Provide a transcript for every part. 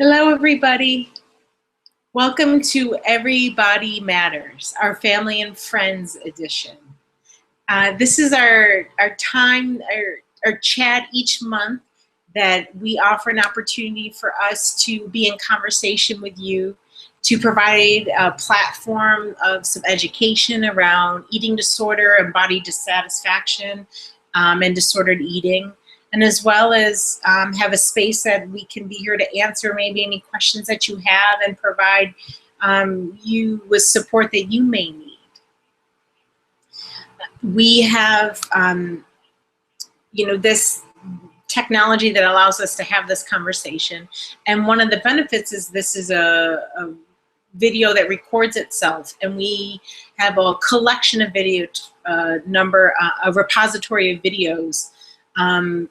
Hello, everybody. Welcome to Everybody Matters, our family and friends edition. This is our chat each month that we offer an opportunity for us to be in conversation with you, to provide a platform of some education around eating disorder and body dissatisfaction and disordered eating. And as well as have a space that we can be here to answer maybe any questions that you have and provide you with support that you may need. We have, this technology that allows us to have this conversation. And one of the benefits is this is a video that records itself, and we have a collection of video a repository of videos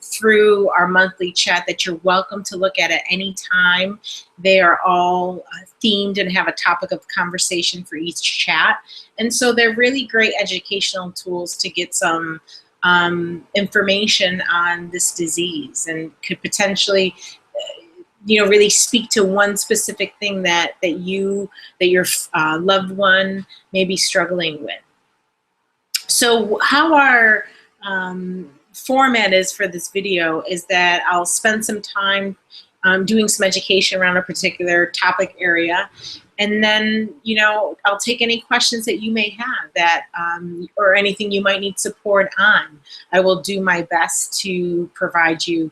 through our monthly chat that you're welcome to look at any time. They are all themed and have a topic of conversation for each chat. And so they're really great educational tools to get some information on this disease, and could potentially really speak to one specific thing that your loved one may be struggling with. So how our format is for this video is that I'll spend some time doing some education around a particular topic area, and then I'll take any questions that you may have that or anything you might need support on. I will do my best to provide you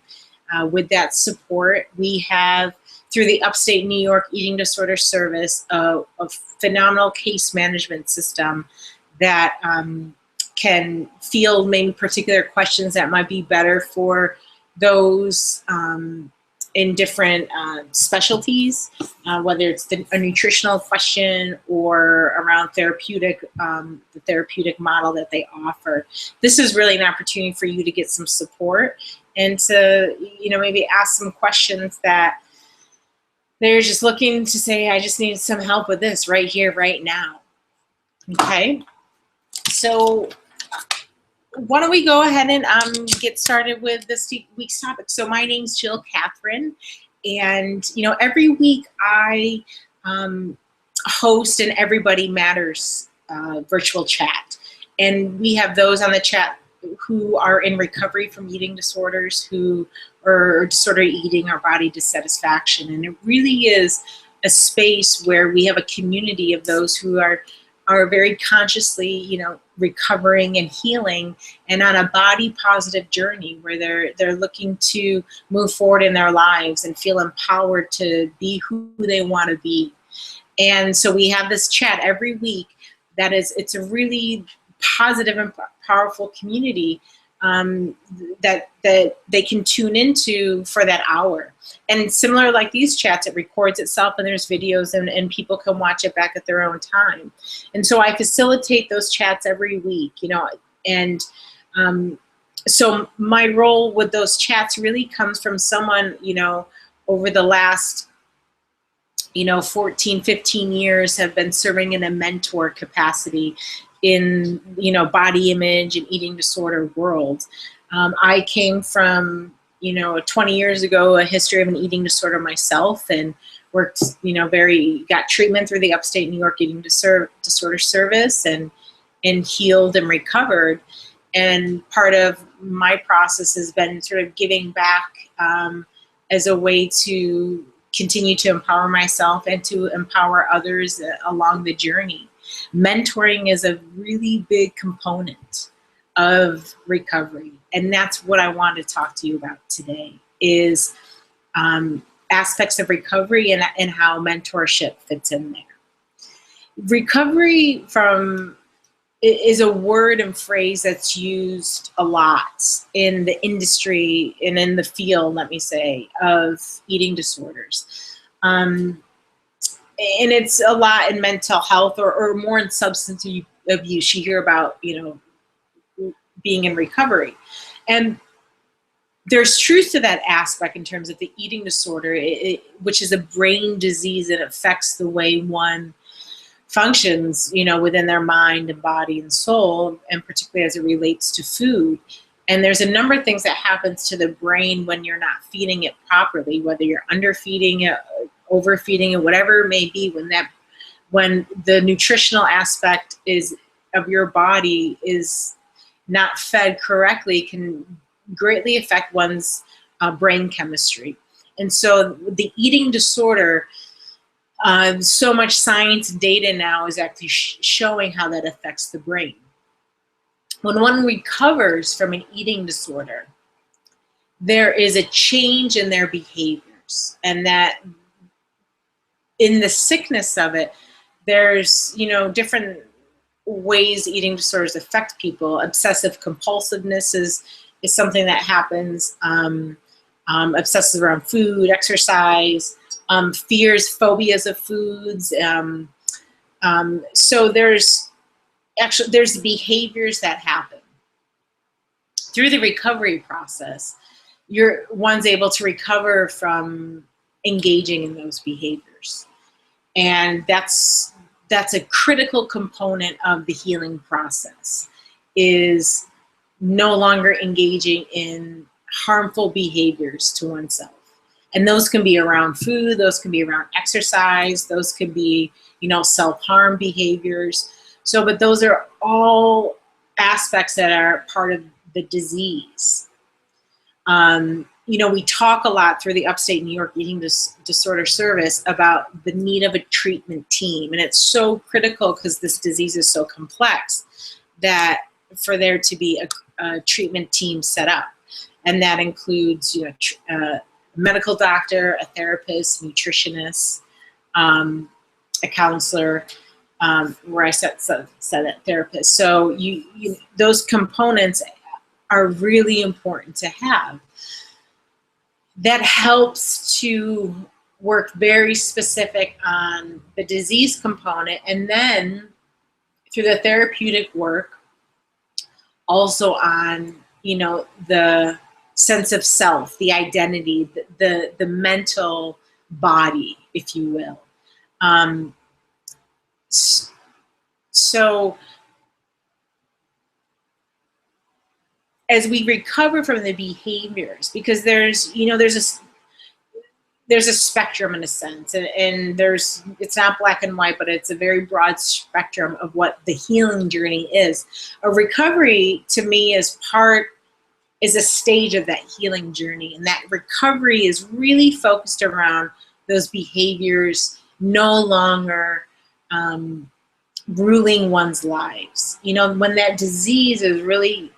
with that support. We have, through the Upstate New York Eating Disorder Service, a phenomenal case management system that can field maybe particular questions that might be better for those in different specialties, whether it's a nutritional question or around therapeutic, the therapeutic model that they offer. This is really an opportunity for you to get some support and to maybe ask some questions that they're just looking to say, I just need some help with this right here, right now. Okay, so why don't we go ahead and get started with this week's topic. So my name's Jill Catherine, and every week I host an Everybody Matters virtual chat, and we have those on the chat who are in recovery from eating disorders, who are disordered eating or body dissatisfaction, and it really is a space where we have a community of those who are very consciously, recovering and healing, and on a body positive journey where they're looking to move forward in their lives and feel empowered to be who they want to be. And so we have this chat every week it's a really positive and powerful community that they can tune into for that hour. And similar like these chats, it records itself and there's videos and people can watch it back at their own time. And so I facilitate those chats every week, and so my role with those chats really comes from someone, over the last 14, 15 years have been serving in a mentor capacity in body image and eating disorder world. I came from 20 years ago a history of an eating disorder myself, and worked got treatment through the Upstate New York Eating Disorder Service and healed and recovered. And part of my process has been sort of giving back as a way to continue to empower myself and to empower others along the journey. Mentoring is a really big component of recovery, and that's what I want to talk to you about today, is aspects of recovery and how mentorship fits in there. Recovery is a word and phrase that's used a lot in the industry and in the field, let me say, of eating disorders. And it's a lot in mental health or more in substance abuse. You hear about, being in recovery. And there's truth to that aspect in terms of the eating disorder, which is a brain disease that affects the way one functions, within their mind and body and soul, and particularly as it relates to food. And there's a number of things that happens to the brain when you're not feeding it properly, whether you're underfeeding it, overfeeding and whatever it may be, when the nutritional aspect of your body is not fed correctly, can greatly affect one's brain chemistry. And so the eating disorder, so much science data now is actually showing how that affects the brain. When one recovers from an eating disorder, there is a change in their behaviors, and that in the sickness of it, there's, different ways eating disorders affect people. Obsessive compulsiveness is something that happens. Obsessive around food, exercise, fears, phobias of foods. So there's behaviors that happen through the recovery process. One's able to recover from engaging in those behaviors, and that's a critical component of the healing process, is no longer engaging in harmful behaviors to oneself. And those can be around food, those can be around exercise, those could be, self-harm behaviors. So, but those are all aspects that are part of the disease. We talk a lot through the Upstate New York Eating Disorder Service about the need of a treatment team. And it's so critical because this disease is so complex that for there to be a treatment team set up. And that includes, a medical doctor, a therapist, nutritionist, a counselor, where I said that therapist. So those components are really important to have. That helps to work very specific on the disease component, and then through the therapeutic work, also on, the sense of self, the identity, the mental body, if you will. So as we recover from the behaviors, because there's a spectrum in a sense, and it's not black and white, but it's a very broad spectrum of what the healing journey is. A recovery, to me, is a stage of that healing journey, and that recovery is really focused around those behaviors no longer ruling one's lives. When that disease is really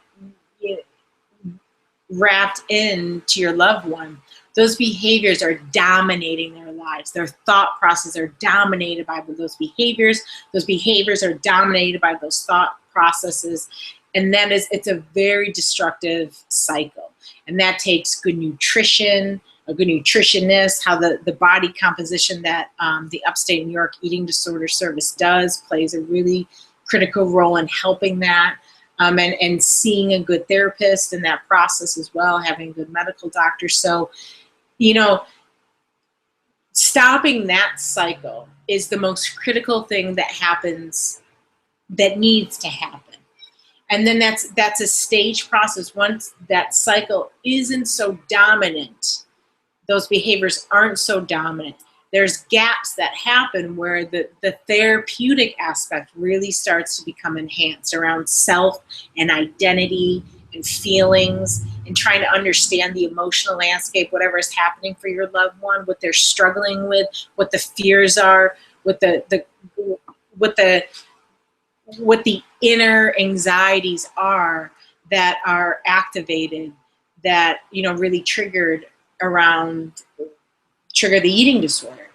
wrapped into your loved one, those behaviors are dominating their lives. Their thought processes are dominated by those behaviors. Those behaviors are dominated by those thought processes. And it's a very destructive cycle. And that takes good nutrition, a good nutritionist, how the body composition that the Upstate New York Eating Disorder Service does plays a really critical role in helping that. And seeing a good therapist in that process as well, having a good medical doctor. So, stopping that cycle is the most critical thing that needs to happen. And then that's a stage process. Once that cycle isn't so dominant, those behaviors aren't so dominant, there's gaps that happen where the therapeutic aspect really starts to become enhanced around self and identity and feelings, and trying to understand the emotional landscape, whatever is happening for your loved one, what they're struggling with, what the fears are, what the inner anxieties are that are activated, that really trigger the eating disorder.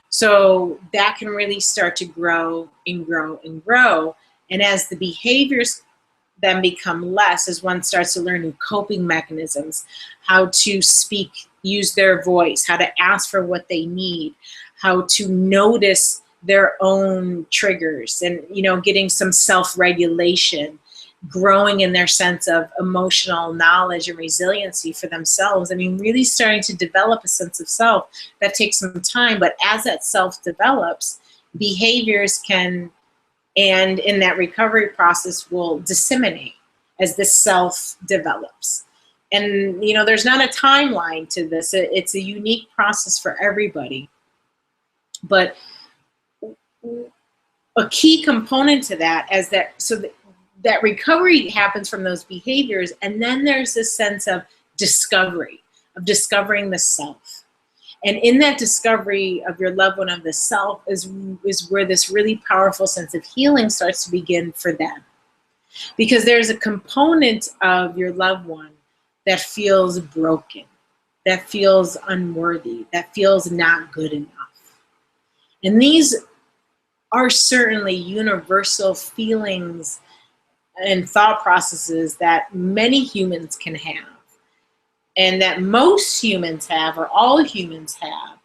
So that can really start to grow and grow and grow. And as the behaviors then become less, as one starts to learn new coping mechanisms, how to speak, use their voice, how to ask for what they need, how to notice their own triggers, and getting some self-regulation, growing in their sense of emotional knowledge and resiliency for themselves. I mean, really starting to develop a sense of self. That takes some time, but as that self develops, behaviors can, and in that recovery process, will disseminate as the self develops. And there's not a timeline to this. It's a unique process for everybody. But a key component to that is that recovery happens from those behaviors, and then there's this sense of discovery, of discovering the self. And in that discovery of your loved one, of the self, is where this really powerful sense of healing starts to begin for them. Because there's a component of your loved one that feels broken, that feels unworthy, that feels not good enough. And these are certainly universal feelings and thought processes that many humans can have, and that most humans have, or all humans have.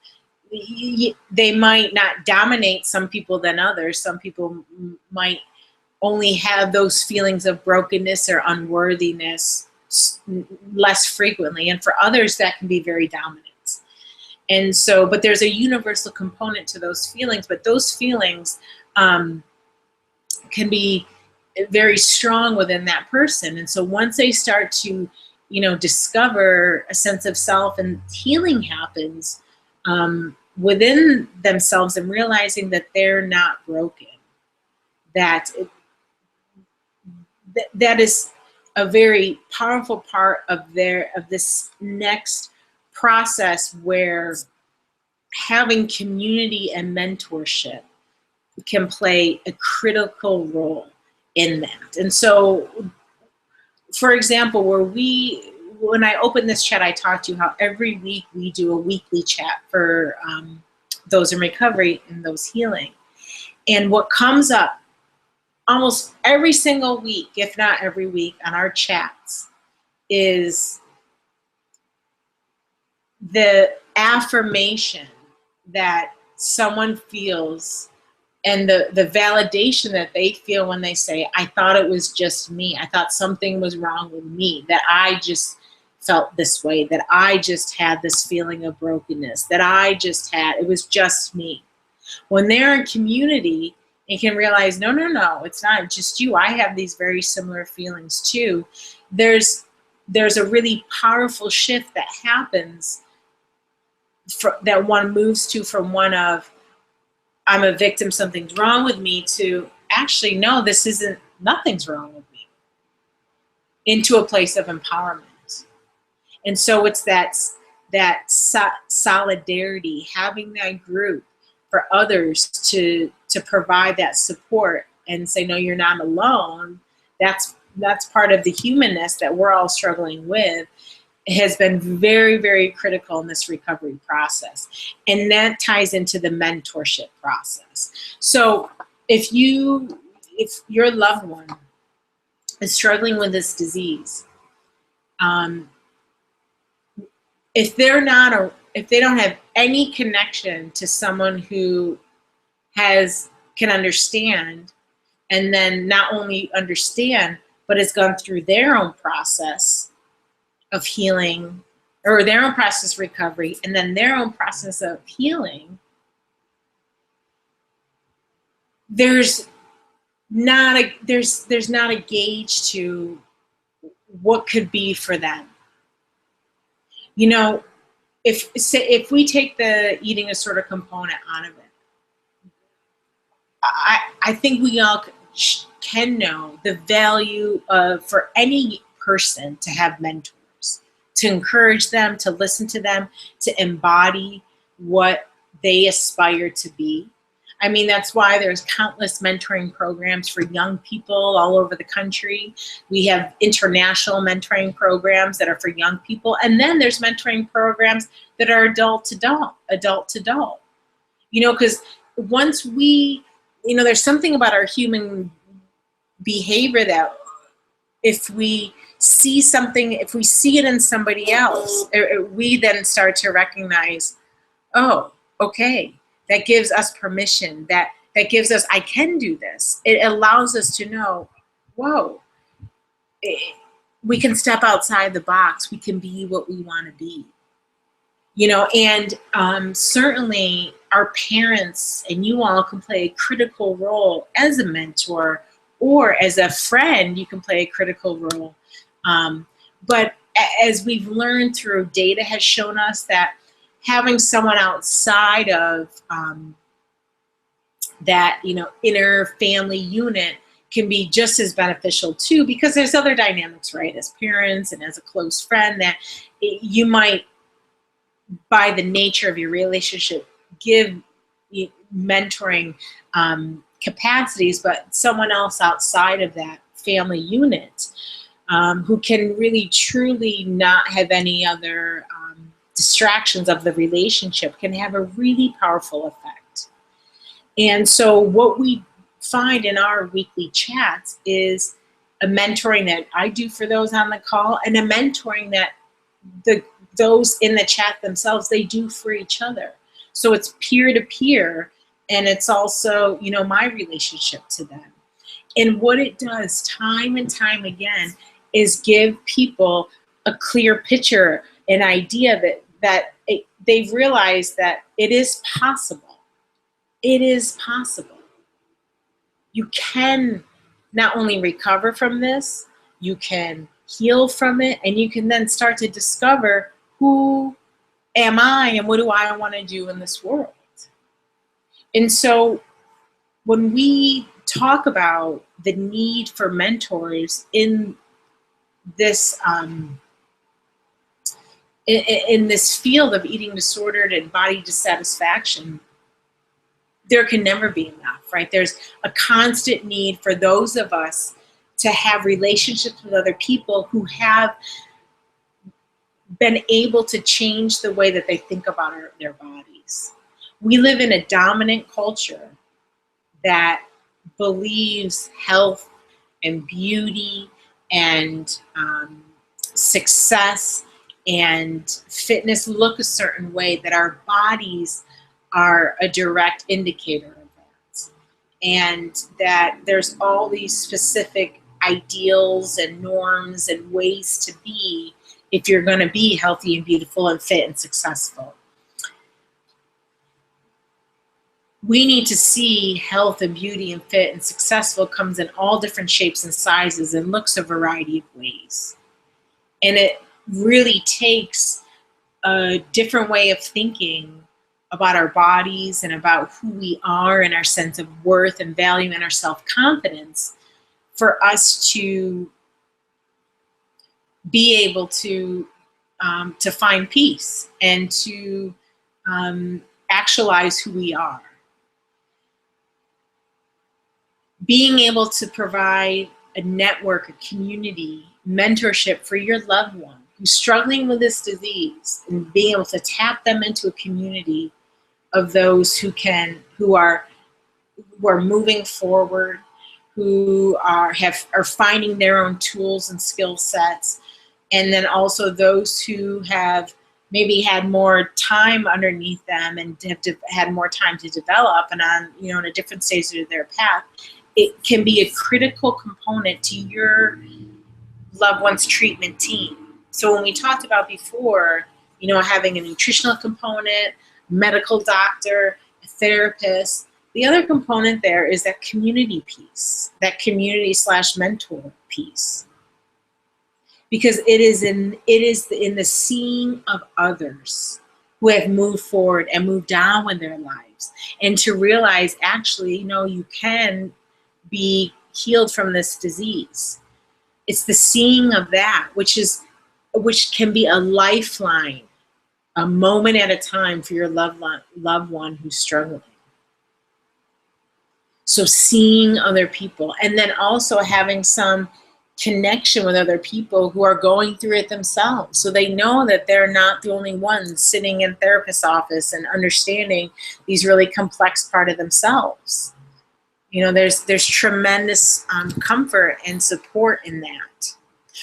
They might not dominate some people than others. Some people might only have those feelings of brokenness or unworthiness less frequently, and for others that can be very dominant. And so, but there's a universal component to those feelings, but those feelings can be very strong within that person. And so once they start to, discover a sense of self, and healing happens within themselves, and realizing that they're not broken, that is a very powerful part of this next process, where having community and mentorship can play a critical role in that. And so, for example, when I opened this chat, I talked to you how every week we do a weekly chat for those in recovery and those healing. And what comes up almost every single week, if not every week, on our chats is the affirmation that someone feels, and the validation that they feel when they say, I thought it was just me. I thought something was wrong with me, that I just felt this way, that I just had this feeling of brokenness, that it was just me. When they're in community and can realize, no, it's not just you. I have these very similar feelings too. There's a really powerful shift that happens that one moves to, from one of, I'm a victim, something's wrong with me, to actually, no, nothing's wrong with me, into a place of empowerment. And so it's that solidarity, having that group for others to provide that support and say, no, you're not alone. That's part of the humanness that we're all struggling with. Has been very, very critical in this recovery process. And that ties into the mentorship process. So if your loved one is struggling with this disease, if they don't have any connection to someone who can understand, and then not only understand, but has gone through their own process of healing, or their own process of recovery, and then their own process of healing, there's not a gauge to what could be for them. If we take the eating disorder component out of it, I think we all can know the value for any person to have mentors, to encourage them, to listen to them, to embody what they aspire to be. I mean, that's why there's countless mentoring programs for young people all over the country. We have international mentoring programs that are for young people. And then there's mentoring programs that are adult to adult. Because once there's something about our human behavior that if we see something, if we see it in somebody else, we then start to recognize, oh, okay, that gives us permission, that gives us, I can do this. It allows us to know, whoa, we can step outside the box. We can be what we want to be. And certainly our parents and you all can play a critical role as a mentor, or as a friend, you can play a critical role. But as we've learned through data has shown us that having someone outside of that, inner family unit can be just as beneficial too, because there's other dynamics, right? As parents and as a close friend, that you might, by the nature of your relationship, give mentoring capacities, but someone else outside of that family unit who can really truly not have any other distractions of the relationship can have a really powerful effect. And so what we find in our weekly chats is a mentoring that I do for those on the call, and a mentoring that those in the chat themselves, they do for each other. So it's peer to peer, and it's also, my relationship to them. And what it does time and time again is give people a clear picture, an idea that they've realized that it is possible. It is possible. You can not only recover from this, you can heal from it, and you can then start to discover, who am I and what do I want to do in this world? And so when we talk about the need for mentors in this in this field of eating disordered and body dissatisfaction, there can never be enough, right? There's a constant need for those of us to have relationships with other people who have been able to change the way that they think about their bodies. We live in a dominant culture that believes health and beauty and success and fitness look a certain way, that our bodies are a direct indicator of that. And that there's all these specific ideals and norms and ways to be if you're going to be healthy and beautiful and fit and successful. We need to see health and beauty and fit and successful comes in all different shapes and sizes and looks a variety of ways. And it really takes a different way of thinking about our bodies and about who we are and our sense of worth and value and our self-confidence for us to be able to find peace and to actualize who we are. Being able to provide a network, a community, mentorship for your loved one who's struggling with this disease, and being able to tap them into a community of those who are moving forward, who are finding their own tools and skill sets, and then also those who have maybe had more time underneath them and have had more time to develop and on, in a different stage of their path. It can be a critical component to your loved one's treatment team. So when we talked about before, having a nutritional component, medical doctor, a therapist, the other component there is that community piece, that community/mentor piece. Because it is in the seeing of others who have moved forward and moved on with their lives, and to realize, actually, you can be healed from this disease. It's the seeing of that, which can be a lifeline, a moment at a time for your loved one who's struggling. So seeing other people, and then also having some connection with other people who are going through it themselves, so they know that they're not the only ones sitting in therapist's office and understanding these really complex part of themselves. There's tremendous comfort and support in that.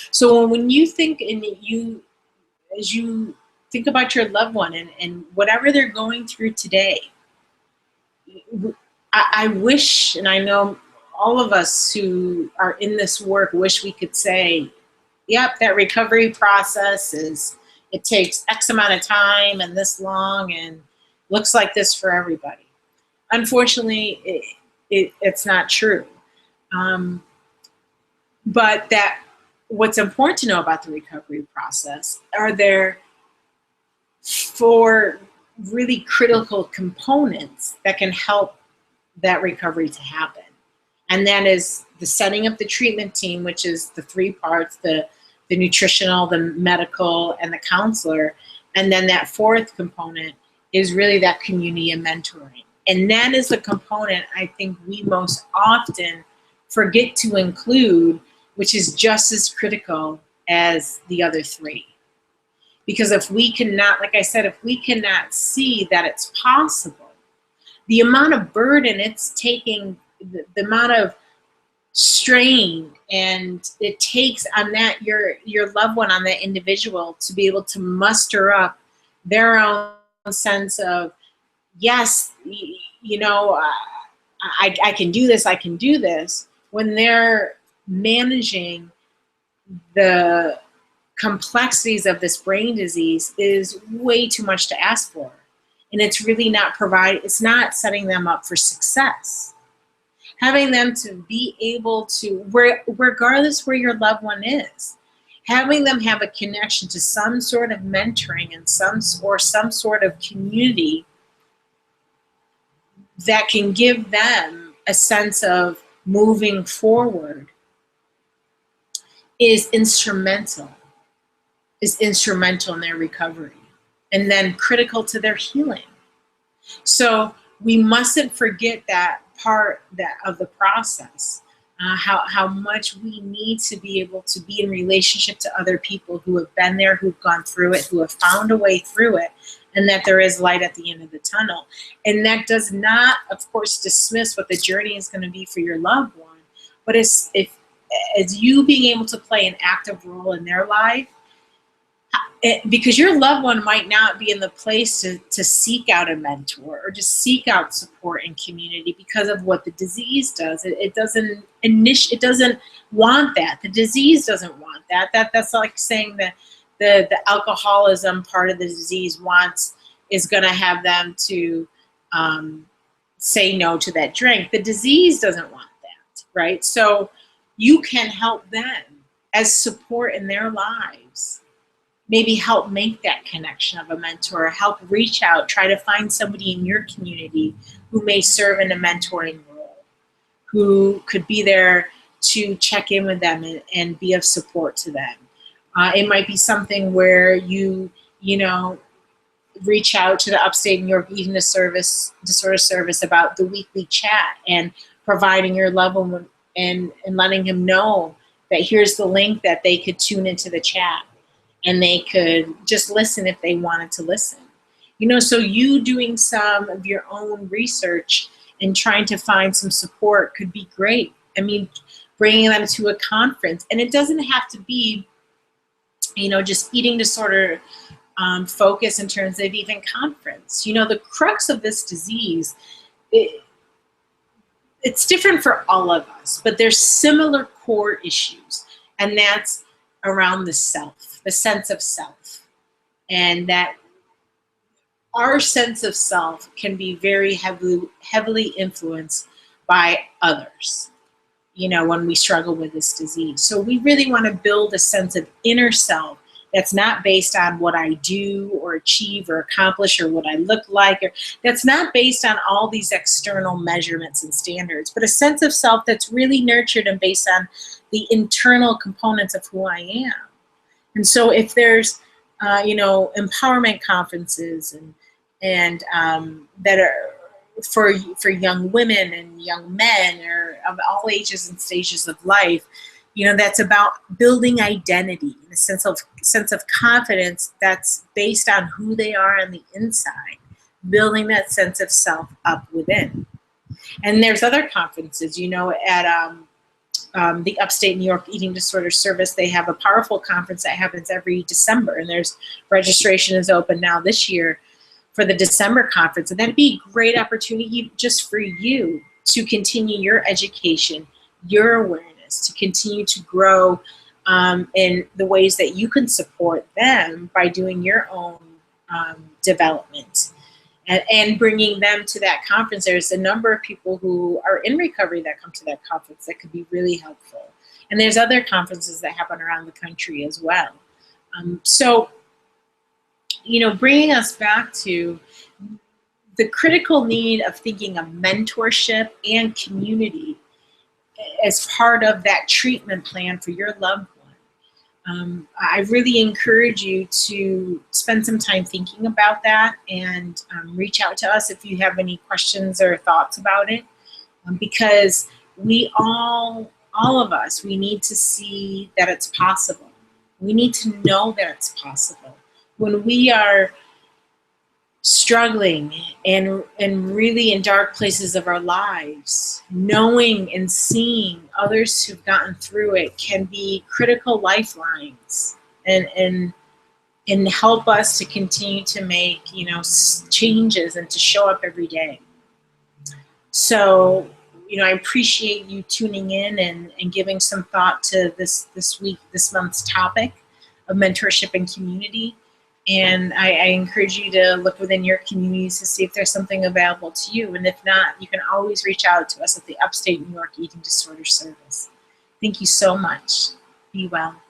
So when you think, as you think about your loved one and whatever they're going through today, I wish, and I know all of us who are in this work wish we could say, yep, that recovery process it takes X amount of time and this long and looks like this for everybody. Unfortunately, it's not true. But what's important to know about the recovery process are there 4 really critical components that can help that recovery to happen. And that is the setting up the treatment team, which is the three parts, the nutritional, the medical, and the counselor. And then that fourth component is really that community and mentoring. And that is the component I think we most often forget to include, which is just as critical as the other three. Because if we cannot, like I said, if we cannot see that it's possible, the amount of burden it's taking, the amount of strain and it takes on that your loved one, on that individual, to be able to muster up their own sense of, yes, I can do this, I can do this, when they're managing the complexities of this brain disease, is way too much to ask for. And it's really not it's not setting them up for success. Having them to be able to, regardless where your loved one is, having them have a connection to some sort of mentoring and some sort of community that can give them a sense of moving forward is instrumental in their recovery, and then critical to their healing. So we mustn't forget that part of the process, how much we need to be able to be in relationship to other people who have been there, who've gone through it, who have found a way through it, and that there is light at the end of the tunnel. And that does not, of course, dismiss what the journey is going to be for your loved one, but as you being able to play an active role in their life, because your loved one might not be in the place to seek out a mentor or just seek out support and community because of what the disease does. It doesn't want that. The disease doesn't want that. That's like saying that the alcoholism part of the disease is going to have them to say no to that drink. The disease doesn't want that, right? So you can help them as support in their lives. Maybe help make that connection of a mentor, help reach out, try to find somebody in your community who may serve in a mentoring role, who could be there to check in with them and be of support to them. It might be something where you reach out to the Upstate New York Eating Disorder Service about the weekly chat and providing your loved one and letting him know that here's the link that they could tune into the chat. And they could just listen if they wanted to listen. So you doing some of your own research and trying to find some support could be great. I mean, bringing them to a conference. And it doesn't have to be, just eating disorder focus in terms of even conference. The crux of this disease, it's different for all of us, but there's similar core issues. And that's around the self, the sense of self, and that our sense of self can be very heavily influenced by others, when we struggle with this disease. So we really want to build a sense of inner self that's not based on what I do or achieve or accomplish or what I look like, or that's not based on all these external measurements and standards, but a sense of self that's really nurtured and based on the internal components of who I am. And so if there's, empowerment conferences and that are for young women and young men, or of all ages and stages of life, that's about building identity and a sense of confidence that's based on who they are on the inside, building that sense of self up within. And there's other conferences, at the Upstate New York Eating Disorder Service. They have a powerful conference that happens every December, and registration is open now this year for the December conference. And that'd be a great opportunity just for you to continue your education, your awareness, to continue to grow in the ways that you can support them by doing your own development. And bringing them to that conference. There's a number of people who are in recovery that come to that conference that could be really helpful. And there's other conferences that happen around the country as well. So, bringing us back to the critical need of thinking of mentorship and community as part of that treatment plan for your loved one. I really encourage you to spend some time thinking about that, and reach out to us if you have any questions or thoughts about it, because we all of us, we need to see that it's possible. We need to know that it's possible. When we are struggling and really in dark places of our lives, knowing and seeing others who've gotten through it can be critical lifelines, and help us to continue to make, changes and to show up every day. So, I appreciate you tuning in and giving some thought to this month's topic of mentorship and community. And I encourage you to look within your communities to see if there's something available to you. And if not, you can always reach out to us at the Upstate New York Eating Disorder Service. Thank you so much. Be well.